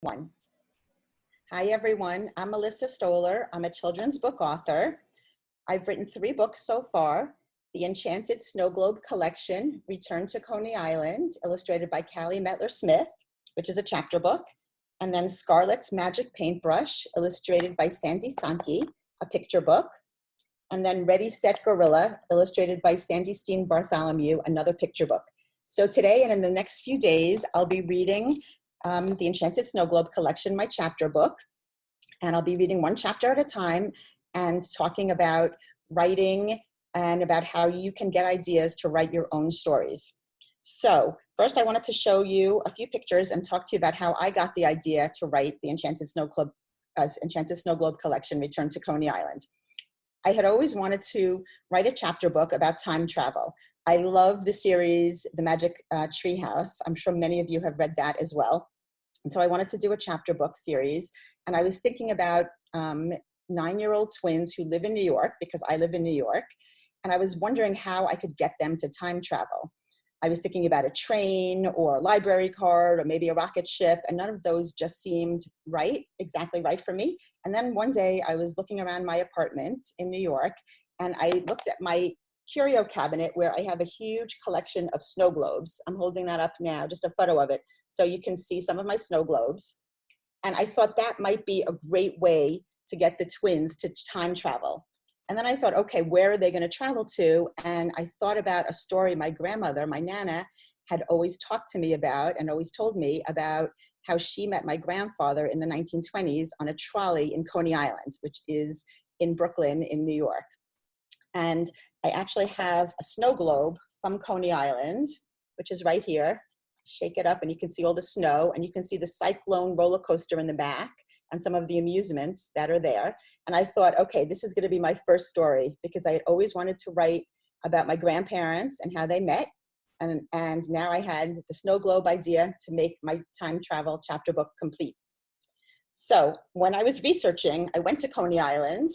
One. Hi everyone, I'm Melissa Stoller. I'm a children's book author. I've written 3 books so far. The Enchanted Snow Globe Collection, Return to Coney Island, illustrated by Callie Mettler-Smith, which is a chapter book. And then Scarlet's Magic Paintbrush, illustrated by Sandy Sankey, a picture book. And then Ready, Set, Gorilla, illustrated by Sandy Steen Bartholomew, another picture book. So today and in the next few days, I'll be reading the Enchanted Snow Globe Collection, my chapter book. And I'll be reading one chapter at a time and talking about writing and about how you can get ideas to write your own stories. So first I wanted to show you a few pictures and talk to you about how I got the idea to write the Enchanted Snow Globe Collection, Return to Coney Island. I had always wanted to write a chapter book about time travel. I love the series, The Magic Treehouse. I'm sure many of you have read that as well. And so I wanted to do a chapter book series. And I was thinking about 9-year-old twins who live in New York, because I live in New York. And I was wondering how I could get them to time travel. I was thinking about a train or a library card or maybe a rocket ship, and none of those just seemed exactly right for me. And then one day I was looking around my apartment in New York, and I looked at my curio cabinet where I have a huge collection of snow globes. I'm holding that up now, just a photo of it, so you can see some of my snow globes. And I thought that might be a great way to get the twins to time travel. And then I thought, okay, where are they going to travel to? And I thought about a story my grandmother, my Nana, had always talked to me about and always told me about how she met my grandfather in the 1920s on a trolley in Coney Island, which is in Brooklyn in New York. And I actually have a snow globe from Coney Island, which is right here. Shake it up and you can see all the snow, and you can see the Cyclone roller coaster in the back and some of the amusements that are there. And I thought, okay, this is going to be my first story, because I had always wanted to write about my grandparents and how they met. And now I had the snow globe idea to make my time travel chapter book complete. So when I was researching, I went to Coney Island,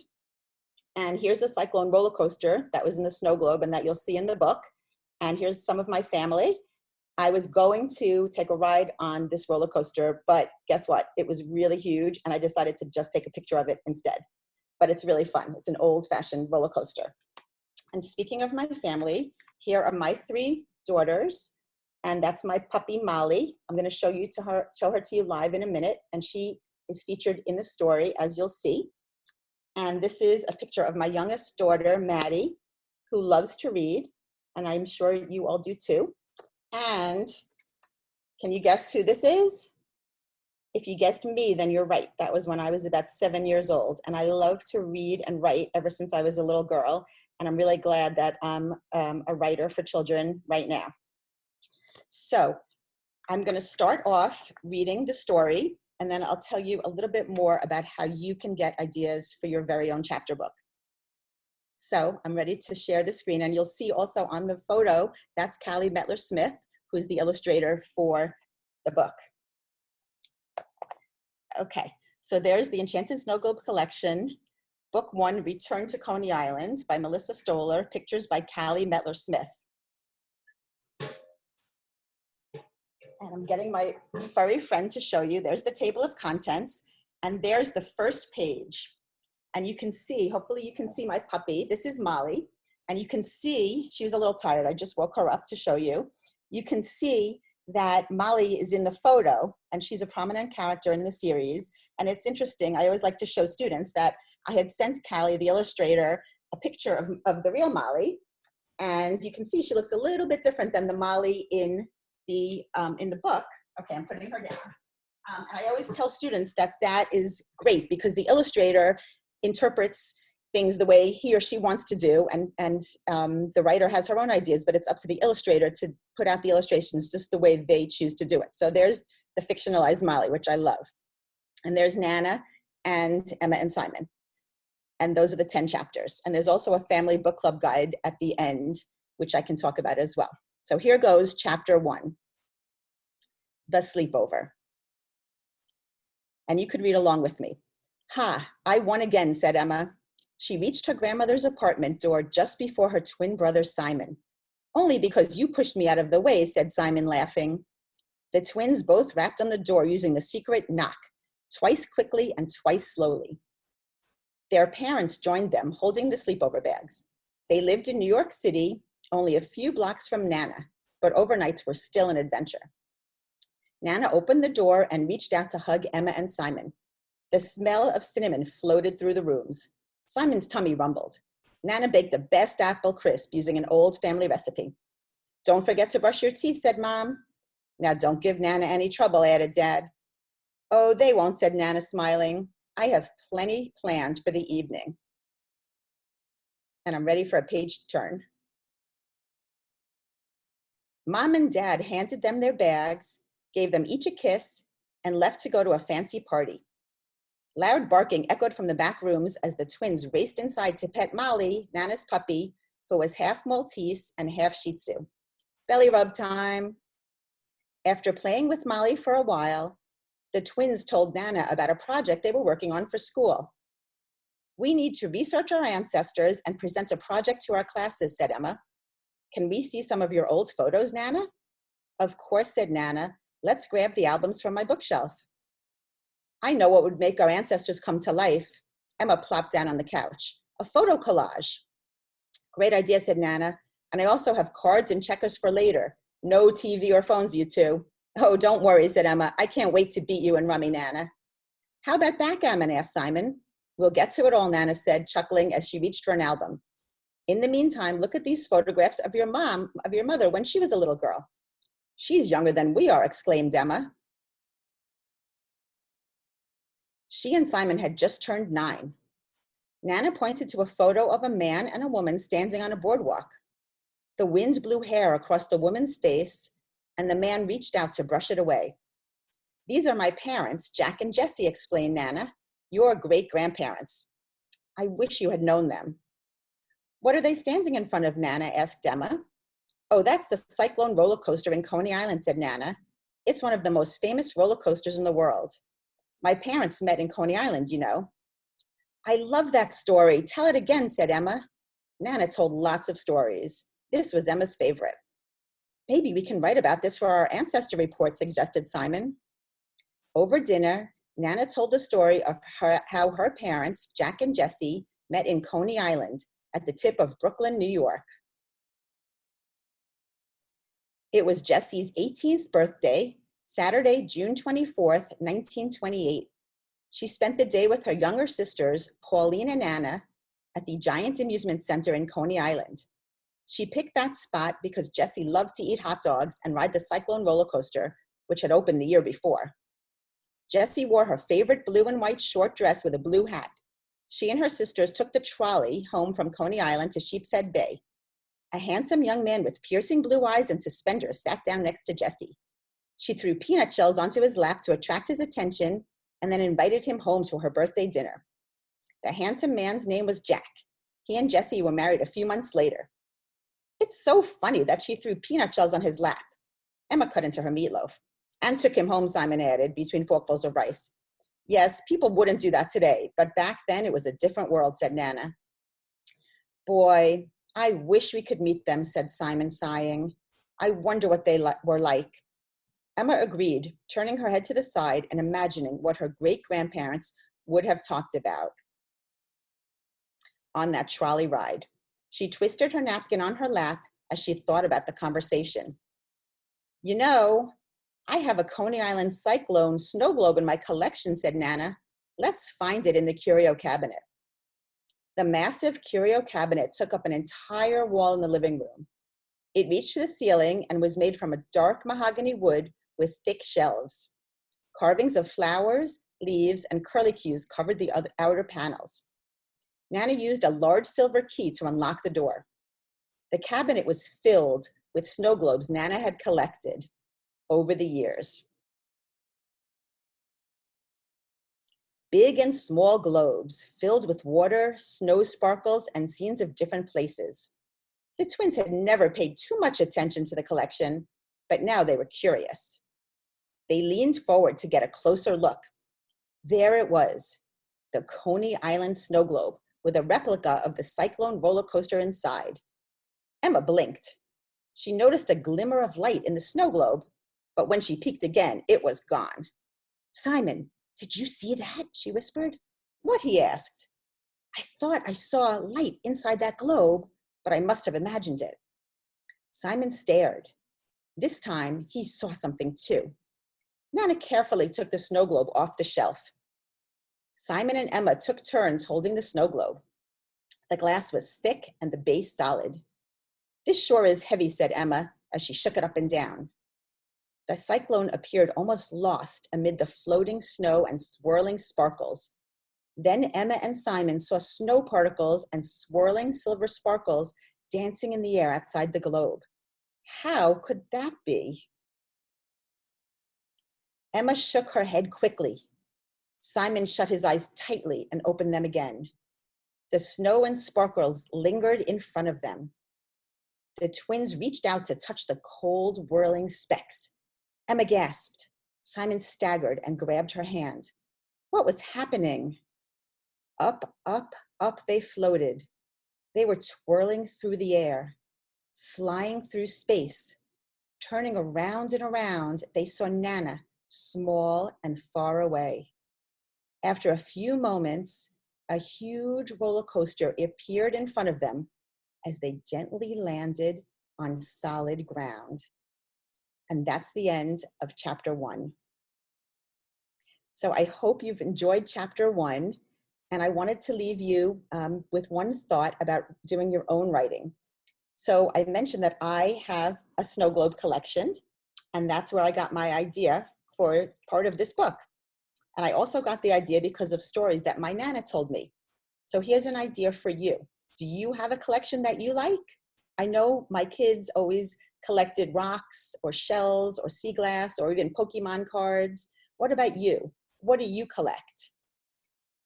and here's the Cyclone roller coaster that was in the snow globe and that you'll see in the book. And here's some of my family. I was going to take a ride on this roller coaster, but guess what? It was really huge, and I decided to just take a picture of it instead. But it's really fun. It's an old-fashioned roller coaster. And speaking of my family, here are my 3 daughters, and that's my puppy Molly. I'm going to show her to you live in a minute, and she is featured in the story, as you'll see. And this is a picture of my youngest daughter, Maddie, who loves to read, and I'm sure you all do too. And can you guess who this is? If you guessed me, then you're right. That was when I was about 7 years old. And I love to read and write ever since I was a little girl. And I'm really glad that I'm a writer for children right now. So I'm going to start off reading the story, and then I'll tell you a little bit more about how you can get ideas for your very own chapter book. So I'm ready to share the screen, and you'll see also on the photo, that's Callie Mettler-Smith, who's the illustrator for the book. Okay, so there's the Enchanted Snow Globe Collection, Book 1, Return to Coney Island by Melissa Stoller, pictures by Callie Mettler-Smith. And I'm getting my furry friend to show you. There's the table of contents, and there's the first page. And you can see, hopefully you can see my puppy. This is Molly. And you can see, she was a little tired. I just woke her up to show you. You can see that Molly is in the photo, and she's a prominent character in the series. And it's interesting. I always like to show students that I had sent Callie, the illustrator, a picture of the real Molly. And you can see she looks a little bit different than the Molly in the book. Okay, I'm putting her down. And I always tell students that that is great, because the illustrator interprets things the way he or she wants to do, and the writer has her own ideas, but it's up to the illustrator to put out the illustrations just the way they choose to do it. So there's the fictionalized Molly, which I love. And there's Nana and Emma and Simon. And those are the 10 chapters. And there's also a family book club guide at the end, which I can talk about as well. So here goes chapter 1, The Sleepover. And you could read along with me. "Ha, I won again," said Emma. She reached her grandmother's apartment door just before her twin brother Simon. "Only because you pushed me out of the way," said Simon, laughing. The twins both rapped on the door using the secret knock, twice quickly and twice slowly. Their parents joined them, holding the sleepover bags. They lived in New York City, only a few blocks from Nana, but overnights were still an adventure. Nana opened the door and reached out to hug Emma and Simon. The smell of cinnamon floated through the rooms. Simon's tummy rumbled. Nana baked the best apple crisp using an old family recipe. "Don't forget to brush your teeth," said Mom. "Now don't give Nana any trouble," added Dad. "Oh, they won't," said Nana, smiling. "I have plenty planned for the evening." And I'm ready for a page turn. Mom and Dad handed them their bags, gave them each a kiss, and left to go to a fancy party. Loud barking echoed from the back rooms as the twins raced inside to pet Molly, Nana's puppy, who was half Maltese and half Shih Tzu. Belly rub time. After playing with Molly for a while, the twins told Nana about a project they were working on for school. "We need to research our ancestors and present a project to our classes," said Emma. "Can we see some of your old photos, Nana?" "Of course," said Nana. "Let's grab the albums from my bookshelf." "I know what would make our ancestors come to life." Emma plopped down on the couch. "A photo collage." "Great idea," said Nana. "And I also have cards and checkers for later. No TV or phones, you two." "Oh, don't worry," said Emma. "I can't wait to beat you in rummy, Nana." "How about backgammon?" asked Simon. "We'll get to it all," Nana said, chuckling as she reached for an album. "In the meantime, look at these photographs of your mother when she was a little girl." "She's younger than we are," exclaimed Emma. She and Simon had just turned 9. Nana pointed to a photo of a man and a woman standing on a boardwalk. The wind blew hair across the woman's face, and the man reached out to brush it away. "These are my parents, Jack and Jessie," explained Nana. "Your great-grandparents. I wish you had known them." "What are they standing in front of, Nana?" asked Emma. "Oh, that's the Cyclone roller coaster in Coney Island," said Nana. "It's one of the most famous roller coasters in the world. My parents met in Coney Island, you know." "I love that story. Tell it again," said Emma. Nana told lots of stories. This was Emma's favorite. "Maybe we can write about this for our ancestor report," suggested Simon. Over dinner, Nana told the story of how her parents, Jack and Jessie, met in Coney Island at the tip of Brooklyn, New York. It was Jessie's 18th birthday, Saturday, June 24th, 1928. She spent the day with her younger sisters, Pauline and Anna, at the Giant Amusement Center in Coney Island. She picked that spot because Jessie loved to eat hot dogs and ride the Cyclone roller coaster, which had opened the year before. Jessie wore her favorite blue and white short dress with a blue hat. She and her sisters took the trolley home from Coney Island to Sheepshead Bay. A handsome young man with piercing blue eyes and suspenders sat down next to Jessie. She threw peanut shells onto his lap to attract his attention and then invited him home to her birthday dinner. The handsome man's name was Jack. He and Jessie were married a few months later. "It's so funny that she threw peanut shells on his lap." Emma cut into her meatloaf. "And took him home," Simon added, between forkfuls of rice. "Yes, people wouldn't do that today, but back then it was a different world," said Nana. "Boy, I wish we could meet them," said Simon, sighing. "I wonder what they were like." Emma agreed, turning her head to the side and imagining what her great-grandparents would have talked about on that trolley ride. She twisted her napkin on her lap as she thought about the conversation. "You know, I have a Coney Island Cyclone snow globe in my collection," said Nana. "Let's find it in the curio cabinet." The massive curio cabinet took up an entire wall in the living room. It reached to the ceiling and was made from a dark mahogany wood with thick shelves. Carvings of flowers, leaves, and curlicues covered the outer panels. Nana used a large silver key to unlock the door. The cabinet was filled with snow globes Nana had collected over the years. Big and small globes filled with water, snow sparkles, and scenes of different places. The twins had never paid too much attention to the collection, but now they were curious. They leaned forward to get a closer look. There it was, the Coney Island snow globe with a replica of the Cyclone roller coaster inside. Emma blinked. She noticed a glimmer of light in the snow globe, but when she peeked again, it was gone. "Simon, did you see that?" she whispered. "What?" he asked. "I thought I saw light inside that globe, but I must have imagined it." Simon stared. This time, he saw something too. Nana carefully took the snow globe off the shelf. Simon and Emma took turns holding the snow globe. The glass was thick and the base solid. "This sure is heavy," said Emma as she shook it up and down. The cyclone appeared almost lost amid the floating snow and swirling sparkles. Then Emma and Simon saw snow particles and swirling silver sparkles dancing in the air outside the globe. How could that be? Emma shook her head quickly. Simon shut his eyes tightly and opened them again. The snow and sparkles lingered in front of them. The twins reached out to touch the cold, whirling specks. Emma gasped. Simon staggered and grabbed her hand. What was happening? Up, up, up they floated. They were twirling through the air, flying through space. Turning around and around, they saw Nana, small and far away. After a few moments, a huge roller coaster appeared in front of them as they gently landed on solid ground. And that's the end of chapter 1. So I hope you've enjoyed chapter 1, and I wanted to leave you with one thought about doing your own writing. So I mentioned that I have a snow globe collection, and that's where I got my idea for part of this book. And I also got the idea because of stories that my Nana told me. So here's an idea for you. Do you have a collection that you like? I know my kids always collected rocks or shells or sea glass or even Pokemon cards. What about you? What do you collect?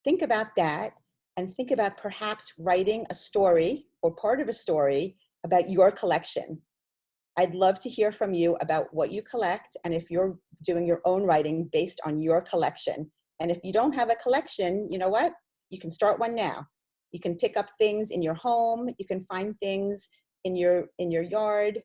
Think about that, and think about perhaps writing a story or part of a story about your collection. I'd love to hear from you about what you collect and if you're doing your own writing based on your collection. And if you don't have a collection, you know what? You can start one now. You can pick up things in your home. You can find things in your yard,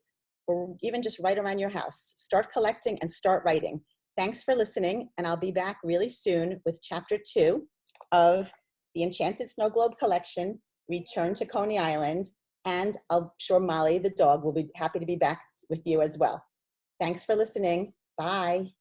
or even just right around your house. Start collecting and start writing. Thanks for listening, and I'll be back really soon with chapter 2 of the Enchanted Snow Globe Collection, Return to Coney Island, and I'm sure Molly, the dog, will be happy to be back with you as well. Thanks for listening. Bye.